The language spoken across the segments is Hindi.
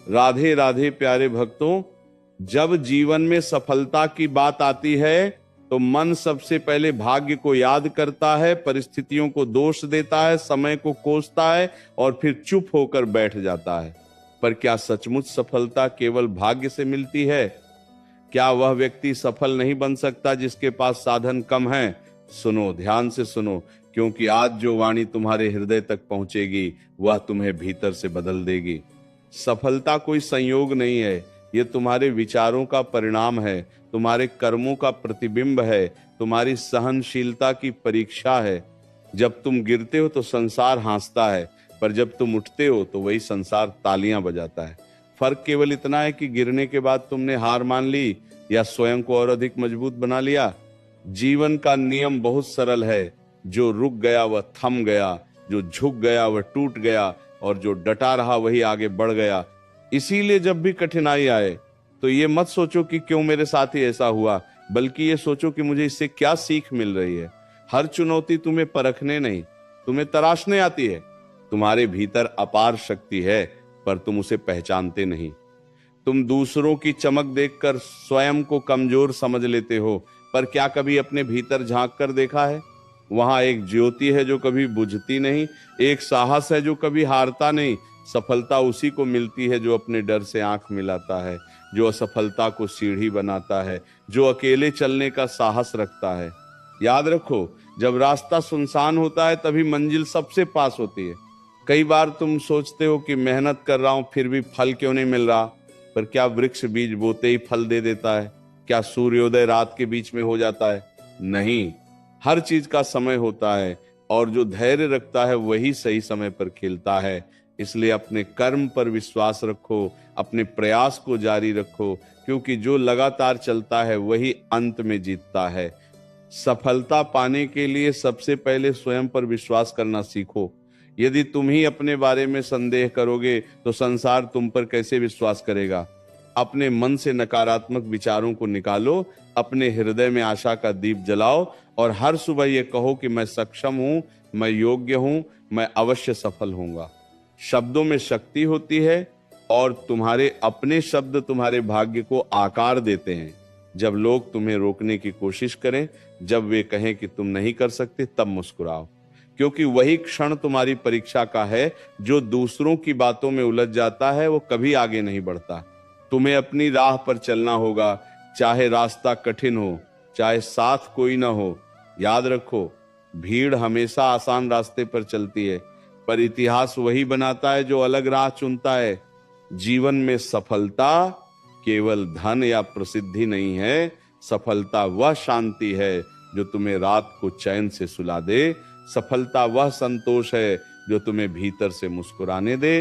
राधे राधे प्यारे भक्तों, जब जीवन में सफलता की बात आती है तो मन सबसे पहले भाग्य को याद करता है, परिस्थितियों को दोष देता है, समय को कोसता है और फिर चुप होकर बैठ जाता है। पर क्या सचमुच सफलता केवल भाग्य से मिलती है? क्या वह व्यक्ति सफल नहीं बन सकता जिसके पास साधन कम है? सुनो, ध्यान से सुनो, क्योंकि आज जो वाणी तुम्हारे हृदय तक पहुंचेगी वह तुम्हें भीतर से बदल देगी। सफलता कोई संयोग नहीं है, यह तुम्हारे विचारों का परिणाम है, तुम्हारे कर्मों का प्रतिबिंब है, तुम्हारी सहनशीलता की परीक्षा है। जब तुम गिरते हो तो संसार हंसता है, पर जब तुम उठते हो तो वही संसार तालियां बजाता है। फर्क केवल इतना है कि गिरने के बाद तुमने हार मान ली या स्वयं को और अधिक मजबूत बना लिया। जीवन का नियम बहुत सरल है, जो रुक गया वह थम गया, जो झुक गया वह टूट गया और जो डटा रहा वही आगे बढ़ गया। इसीलिए जब भी कठिनाई आए तो ये मत सोचो कि क्यों मेरे साथ ही ऐसा हुआ, बल्कि ये सोचो कि मुझे इससे क्या सीख मिल रही है। हर चुनौती तुम्हें परखने नहीं, तुम्हें तराशने आती है। तुम्हारे भीतर अपार शक्ति है, पर तुम उसे पहचानते नहीं। तुम दूसरों की चमक देखकर स्वयं को कमजोर समझ लेते हो, पर क्या कभी अपने भीतर झांक कर देखा है? वहां एक ज्योति है जो कभी बुझती नहीं, एक साहस है जो कभी हारता नहीं। सफलता उसी को मिलती है जो अपने डर से आंख मिलाता है, जो असफलता को सीढ़ी बनाता है, जो अकेले चलने का साहस रखता है। याद रखो, जब रास्ता सुनसान होता है तभी मंजिल सबसे पास होती है। कई बार तुम सोचते हो कि मेहनत कर रहा हूं फिर भी फल क्यों नहीं मिल रहा, पर क्या वृक्ष बीज बोते ही फल दे देता है? क्या सूर्योदय रात के बीच में हो जाता है? नहीं, हर चीज का समय होता है और जो धैर्य रखता है वही सही समय पर खिलता है। इसलिए अपने कर्म पर विश्वास रखो, अपने प्रयास को जारी रखो, क्योंकि जो लगातार चलता है वही अंत में जीतता है। सफलता पाने के लिए सबसे पहले स्वयं पर विश्वास करना सीखो। यदि तुम ही अपने बारे में संदेह करोगे तो संसार तुम पर कैसे विश्वास करेगा? अपने मन से नकारात्मक विचारों को निकालो, अपने हृदय में आशा का दीप जलाओ और हर सुबह ये कहो कि मैं सक्षम हूं, मैं योग्य हूं, मैं अवश्य सफल होऊंगा। शब्दों में शक्ति होती है और तुम्हारे अपने शब्द तुम्हारे भाग्य को आकार देते हैं। जब लोग तुम्हें रोकने की कोशिश करें, जब वे कहें कि तुम नहीं कर सकते, तब मुस्कुराओ, क्योंकि वही क्षण तुम्हारी परीक्षा का है। जो दूसरों की बातों में उलझ जाता है वो कभी आगे नहीं बढ़ता। तुम्हें अपनी राह पर चलना होगा, चाहे रास्ता कठिन हो, चाहे साथ कोई ना हो। याद रखो, भीड़ हमेशा आसान रास्ते पर चलती है, पर इतिहास वही बनाता है जो अलग राह चुनता है। जीवन में सफलता केवल धन या प्रसिद्धि नहीं है, सफलता वह शांति है जो तुम्हें रात को चैन से सुला दे। सफलता वह संतोष है जो तुम्हें भीतर से मुस्कुराने दे।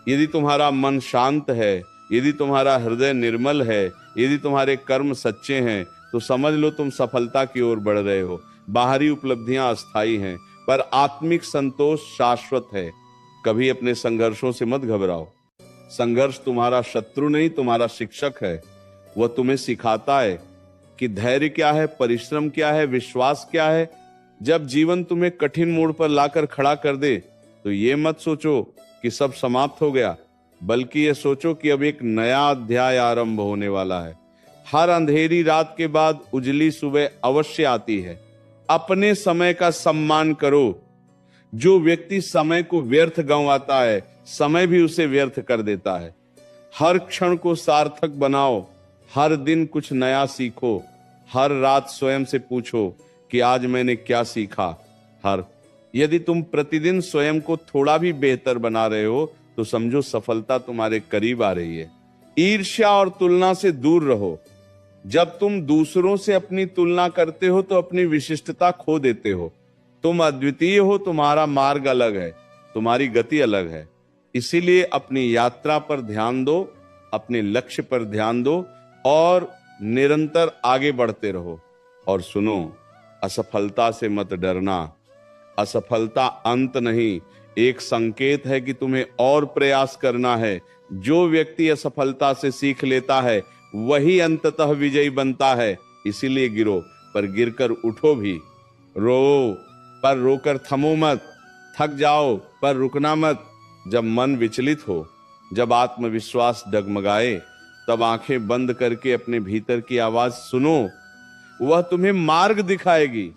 यदि तुम्हारा मन शांत है, यदि तुम्हारा हृदय निर्मल है, यदि तुम्हारे कर्म सच्चे हैं, तो समझ लो तुम सफलता की ओर बढ़ रहे हो। बाहरी उपलब्धियां अस्थायी हैं, पर आत्मिक संतोष शाश्वत है। कभी अपने संघर्षों से मत घबराओ। संघर्ष तुम्हारा शत्रु नहीं, तुम्हारा शिक्षक है। वह तुम्हें सिखाता है कि धैर्य क्या है, परिश्रम क्या है, विश्वास क्या है। जब जीवन तुम्हें कठिन मोड़ पर लाकर खड़ा कर दे तो ये मत सोचो कि सब समाप्त हो गया, बल्कि ये सोचो कि अब एक नया अध्याय आरंभ होने वाला है। हर अंधेरी रात के बाद उजली सुबह अवश्य आती है। अपने समय का सम्मान करो। जो व्यक्ति समय को व्यर्थ गंवाता है, समय भी उसे व्यर्थ कर देता है। हर क्षण को सार्थक बनाओ, हर दिन कुछ नया सीखो, हर रात स्वयं से पूछो कि आज मैंने क्या सीखा। यदि तुम प्रतिदिन स्वयं को थोड़ा भी बेहतर बना रहे हो तो समझो सफलता तुम्हारे करीब आ रही है। ईर्ष्या और तुलना से दूर रहो। जब तुम दूसरों से अपनी तुलना करते हो तो अपनी विशिष्टता खो देते हो। तुम अद्वितीय हो, तुम्हारा मार्ग अलग है, तुम्हारी गति अलग है। इसीलिए अपनी यात्रा पर ध्यान दो, अपने लक्ष्य पर ध्यान दो और निरंतर आगे बढ़ते रहो। और सुनो, असफलता से मत डरना। असफलता अंत नहीं, एक संकेत है कि तुम्हें और प्रयास करना है। जो व्यक्ति असफलता से सीख लेता है वही अंततः विजयी बनता है। इसीलिए गिरो पर गिरकर उठो भी, रो पर रोकर थमो मत, थक जाओ पर रुकना मत। जब मन विचलित हो जब आत्मविश्वास डगमगाए तब आंखें बंद करके अपने भीतर की आवाज सुनो। वह तुम्हें मार्ग दिखाएगी।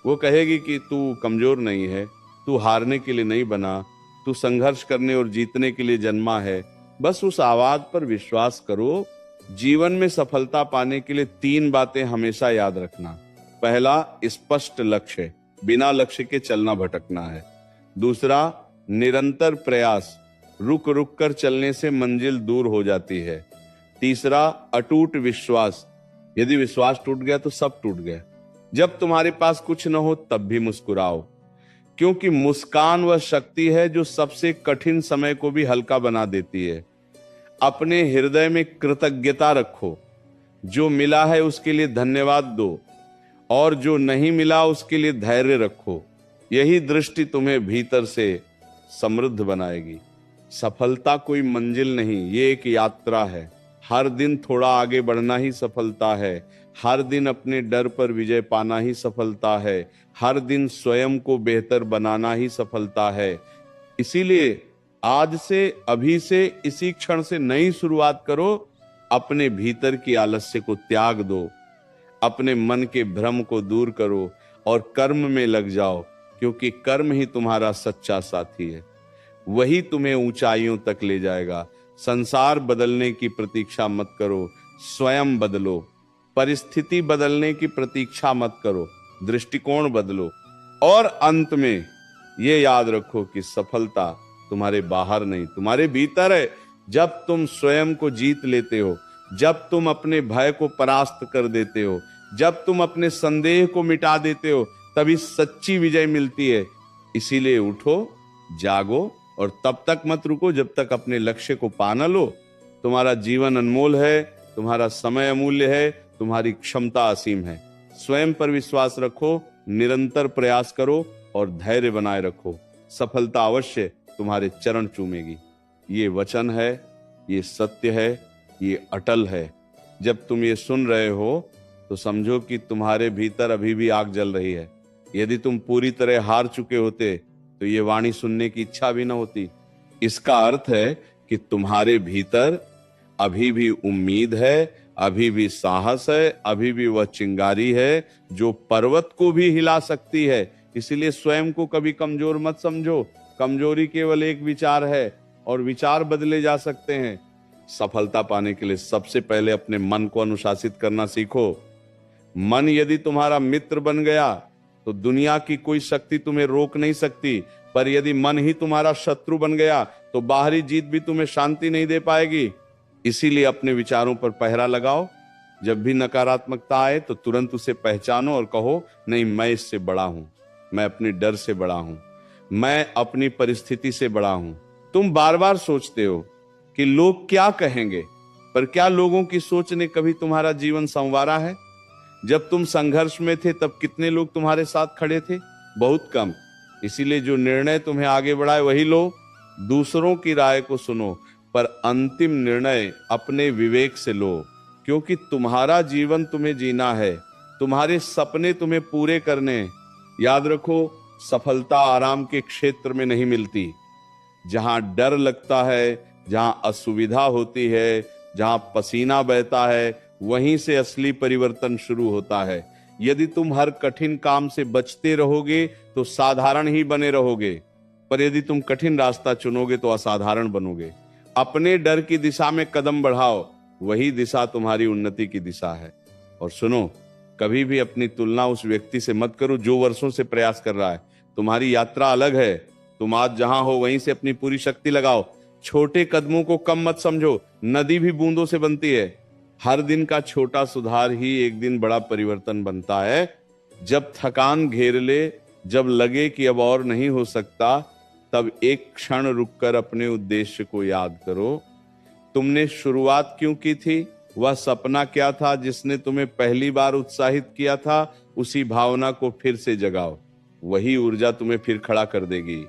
वो कहेगी कि तू कमजोर नहीं है, तू हारने के लिए नहीं बना, तू संघर्ष करने और जीतने के लिए जन्मा है। बस उस आवाज पर विश्वास करो। जीवन में सफलता पाने के लिए 3 बातें हमेशा याद रखना। पहला, स्पष्ट लक्ष्य, बिना लक्ष्य के चलना भटकना है। दूसरा, निरंतर प्रयास, रुक रुक कर चलने से मंजिल दूर हो जाती है। तीसरा, अटूट विश्वास, यदि विश्वास टूट गया तो सब टूट गया। जब तुम्हारे पास कुछ न हो तब भी मुस्कुराओ, क्योंकि मुस्कान वह शक्ति है जो सबसे कठिन समय को भी हल्का बना देती है। अपने हृदय में कृतज्ञता रखो। जो मिला है उसके लिए धन्यवाद दो, और जो नहीं मिला उसके लिए धैर्य रखो। यही दृष्टि तुम्हें भीतर से समृद्ध बनाएगी। सफलता कोई मंजिल नहीं, ये एक यात्रा है। हर दिन थोड़ा आगे बढ़ना ही सफलता है। हर दिन अपने डर पर विजय पाना ही सफलता है। हर दिन स्वयं को बेहतर बनाना ही सफलता है। इसीलिए आज से, अभी से, इसी क्षण से नई शुरुआत करो। अपने भीतर की आलस्य को त्याग दो, अपने मन के भ्रम को दूर करो और कर्म में लग जाओ, क्योंकि कर्म ही तुम्हारा सच्चा साथी है। वही तुम्हें ऊंचाइयों तक ले जाएगा। संसार बदलने की प्रतीक्षा मत करो, स्वयं बदलो। परिस्थिति बदलने की प्रतीक्षा मत करो, दृष्टिकोण बदलो। और अंत में ये याद रखो कि सफलता तुम्हारे बाहर नहीं, तुम्हारे भीतर है। जब तुम स्वयं को जीत लेते हो, जब तुम अपने भय को परास्त कर देते हो, जब तुम अपने संदेह को मिटा देते हो, तभी सच्ची विजय मिलती है। इसीलिए उठो, जागो, और तब तक मत रुको जब तक अपने लक्ष्य को पा न लो। तुम्हारा जीवन अनमोल है, तुम्हारा समय अमूल्य है, तुम्हारी क्षमता असीम है। स्वयं पर विश्वास रखो, निरंतर प्रयास करो और धैर्य बनाए रखो। सफलता अवश्य तुम्हारे चरण चूमेगी। ये वचन है, ये सत्य है, ये अटल है। जब तुम ये सुन रहे हो तो समझो कि तुम्हारे भीतर अभी भी आग जल रही है। यदि तुम पूरी तरह हार चुके होते तो ये वाणी सुनने की इच्छा भी न होती। इसका अर्थ है कि तुम्हारे भीतर अभी भी उम्मीद है, अभी भी साहस है, अभी भी वह चिंगारी है जो पर्वत को भी हिला सकती है। इसीलिए स्वयं को कभी कमजोर मत समझो। कमजोरी केवल एक विचार है और विचार बदले जा सकते हैं। सफलता पाने के लिए सबसे पहले अपने मन को अनुशासित करना सीखो। मन यदि तुम्हारा मित्र बन गया तो दुनिया की कोई शक्ति तुम्हें रोक नहीं सकती, पर यदि मन ही तुम्हारा शत्रु बन गया तो बाहरी जीत भी तुम्हें शांति नहीं दे पाएगी। इसीलिए अपने विचारों पर पहरा लगाओ। जब भी नकारात्मकता आए तो तुरंत उसे पहचानो और कहो, नहीं, मैं इससे बड़ा हूं, मैं अपने डर से बड़ा हूं, मैं अपनी परिस्थिति से बड़ा हूं। तुम बार बार सोचते हो कि लोग क्या कहेंगे, पर क्या लोगों की सोच ने कभी तुम्हारा जीवन संवारा है? जब तुम संघर्ष में थे तब कितने लोग तुम्हारे साथ खड़े थे? बहुत कम। इसीलिए जो निर्णय तुम्हें आगे बढ़ाए वही लो। दूसरों की राय को सुनो, पर अंतिम निर्णय अपने विवेक से लो, क्योंकि तुम्हारा जीवन तुम्हें जीना है, तुम्हारे सपने तुम्हें पूरे करने। याद रखो, सफलता आराम के क्षेत्र में नहीं मिलती। जहां डर लगता है, जहां असुविधा होती है, जहां पसीना बहता है, वहीं से असली परिवर्तन शुरू होता है। यदि तुम हर कठिन काम से बचते रहोगे तो साधारण ही बने रहोगे, पर यदि तुम कठिन रास्ता चुनोगे तो असाधारण बनोगे। अपने डर की दिशा में कदम बढ़ाओ, वही दिशा तुम्हारी उन्नति की दिशा है। और सुनो, कभी भी अपनी तुलना उस व्यक्ति से मत करो जो वर्षों से प्रयास कर रहा है। तुम्हारी यात्रा अलग है। तुम आज जहां हो वहीं से अपनी पूरी शक्ति लगाओ। छोटे कदमों को कम मत समझो, नदी भी बूंदों से बनती है। हर दिन का छोटा सुधार ही एक दिन बड़ा परिवर्तन बनता है। जब थकान घेर ले, जब लगे कि अब और नहीं हो सकता, तब एक क्षण रुककर अपने उद्देश्य को याद करो। तुमने शुरुआत क्यों की थी? वह सपना क्या था जिसने तुम्हें पहली बार उत्साहित किया था? उसी भावना को फिर से जगाओ, वही ऊर्जा तुम्हें फिर खड़ा कर देगी।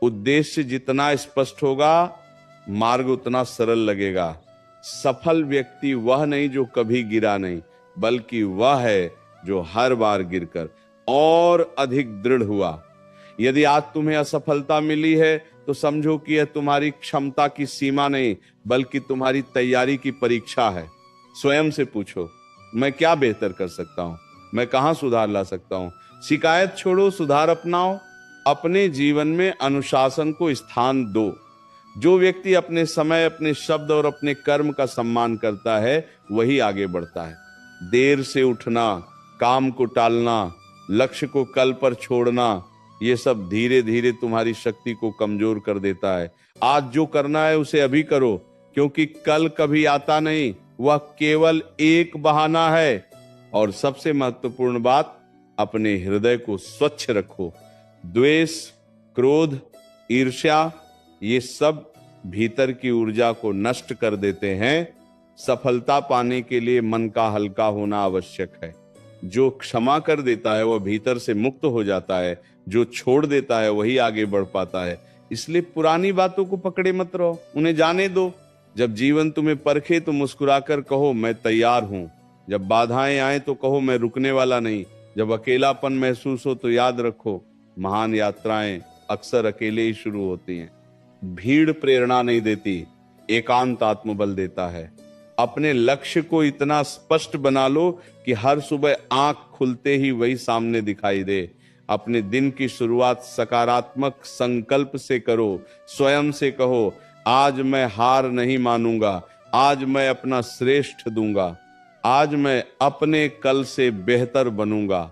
उद्देश्य जितना स्पष्ट होगा, मार्ग उतना सरल लगेगा। सफल व्यक्ति वह नहीं जो कभी गिरा नहीं, बल्कि वह है जो हर बार गिरकर और अधिक दृढ़ हुआ। यदि आज तुम्हें असफलता मिली है तो समझो कि यह तुम्हारी क्षमता की सीमा नहीं, बल्कि तुम्हारी तैयारी की परीक्षा है। स्वयं से पूछो, मैं क्या बेहतर कर सकता हूं, मैं कहां सुधार ला सकता हूं। शिकायत छोड़ो, सुधार अपनाओ। अपने जीवन में अनुशासन को स्थान दो। जो व्यक्ति अपने समय, अपने शब्द और अपने कर्म का सम्मान करता है, वही आगे बढ़ता है। देर से उठना, काम को टालना, लक्ष्य को कल पर छोड़ना, ये सब धीरे धीरे तुम्हारी शक्ति को कमजोर कर देता है। आज जो करना है उसे अभी करो, क्योंकि कल कभी आता नहीं, वह केवल एक बहाना है। और सबसे महत्वपूर्ण बात, अपने हृदय को स्वच्छ रखो। द्वेष, क्रोध, ईर्ष्या, ये सब भीतर की ऊर्जा को नष्ट कर देते हैं। सफलता पाने के लिए मन का हल्का होना आवश्यक है। जो क्षमा कर देता है वह भीतर से मुक्त हो जाता है, जो छोड़ देता है वही आगे बढ़ पाता है। इसलिए पुरानी बातों को पकड़े मत रहो, उन्हें जाने दो। जब जीवन तुम्हें परखे तो मुस्कुराकर कहो, मैं तैयार हूं। जब बाधाएं आए तो कहो, मैं रुकने वाला नहीं। जब अकेलापन महसूस हो तो याद रखो, महान यात्राएं अक्सर अकेले ही शुरू होती हैं। भीड़ प्रेरणा नहीं देती, एकांत आत्मबल देता है। अपने लक्ष्य को इतना स्पष्ट बना लो कि हर सुबह आंख खुलते ही वही सामने दिखाई दे। अपने दिन की शुरुआत सकारात्मक संकल्प से करो। स्वयं से कहो, आज मैं हार नहीं मानूंगा, आज मैं अपना श्रेष्ठ दूंगा, आज मैं अपने कल से बेहतर बनूंगा।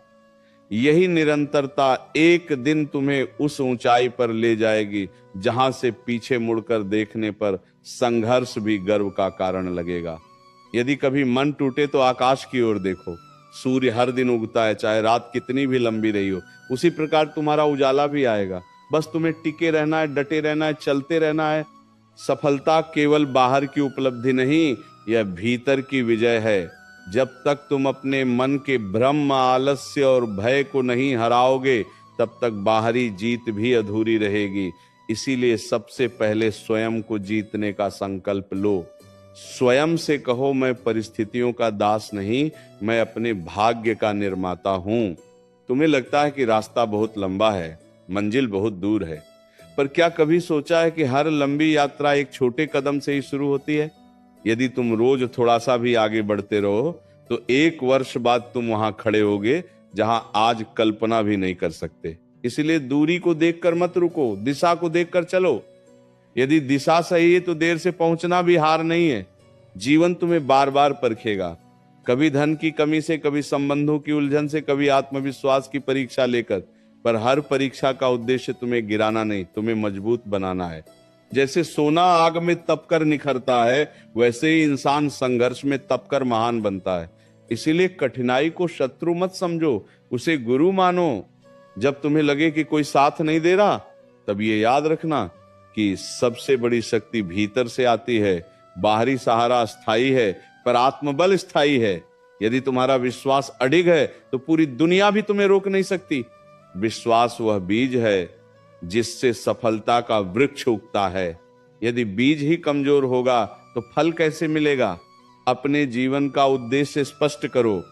यही निरंतरता एक दिन तुम्हें उस ऊंचाई पर ले जाएगी जहां से पीछे मुड़कर देखने पर संघर्ष भी गर्व का कारण लगेगा। यदि कभी मन टूटे तो आकाश की ओर देखो। सूर्य हर दिन उगता है, चाहे रात कितनी भी लंबी रही हो। उसी प्रकार तुम्हारा उजाला भी आएगा। बस तुम्हें टिके रहना है, डटे रहना है, चलते रहना है। सफलता केवल बाहर की उपलब्धि नहीं, यह भीतर की विजय है। जब तक तुम अपने मन के भ्रम, आलस्य और भय को नहीं हराओगे, तब तक बाहरी जीत भी अधूरी रहेगी। इसीलिए सबसे पहले स्वयं को जीतने का संकल्प लो। स्वयं से कहो, मैं परिस्थितियों का दास नहीं, मैं अपने भाग्य का निर्माता हूं। तुम्हें लगता है कि रास्ता बहुत लंबा है, मंजिल बहुत दूर है, पर क्या कभी सोचा है कि हर लंबी यात्रा एक छोटे कदम से ही शुरू होती है? यदि तुम रोज थोड़ा सा भी आगे बढ़ते रहो तो 1 वर्ष बाद तुम वहां खड़े होगे जहां आज कल्पना भी नहीं कर सकते। इसलिए दूरी को देखकर मत रुको, दिशा को देखकर चलो। यदि दिशा सही है तो देर से पहुंचना भी हार नहीं है। जीवन तुम्हें बार बार परखेगा, कभी धन की कमी से, कभी संबंधों की उलझन से, कभी आत्मविश्वास की परीक्षा लेकर। पर हर परीक्षा का उद्देश्य तुम्हें गिराना नहीं, तुम्हें मजबूत बनाना है। जैसे सोना आग में तपकर निखरता है, वैसे ही इंसान संघर्ष में तपकर महान बनता है। इसीलिए कठिनाई को शत्रु मत समझो, उसे गुरु मानो। जब तुम्हें लगे कि कोई साथ नहीं दे रहा, तब ये याद रखना कि सबसे बड़ी शक्ति भीतर से आती है। बाहरी सहारा अस्थाई है, पर आत्मबल स्थायी है। यदि तुम्हारा विश्वास अडिग है तो पूरी दुनिया भी तुम्हें रोक नहीं सकती। विश्वास वह बीज है जिससे सफलता का वृक्ष उगता है। यदि बीज ही कमजोर होगा तो फल कैसे मिलेगा? अपने जीवन का उद्देश्य स्पष्ट करो।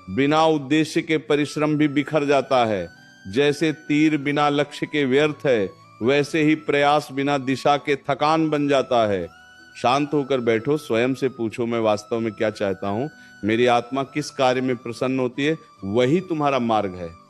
बिना उद्देश्य के परिश्रम भी बिखर जाता है। जैसे तीर बिना लक्ष्य के व्यर्थ है, वैसे ही प्रयास बिना दिशा के थकान बन जाता है। शांत होकर बैठो, स्वयं से पूछो, मैं वास्तव में क्या चाहता हूं? मेरी आत्मा किस कार्य में प्रसन्न होती है? वही तुम्हारा मार्ग है।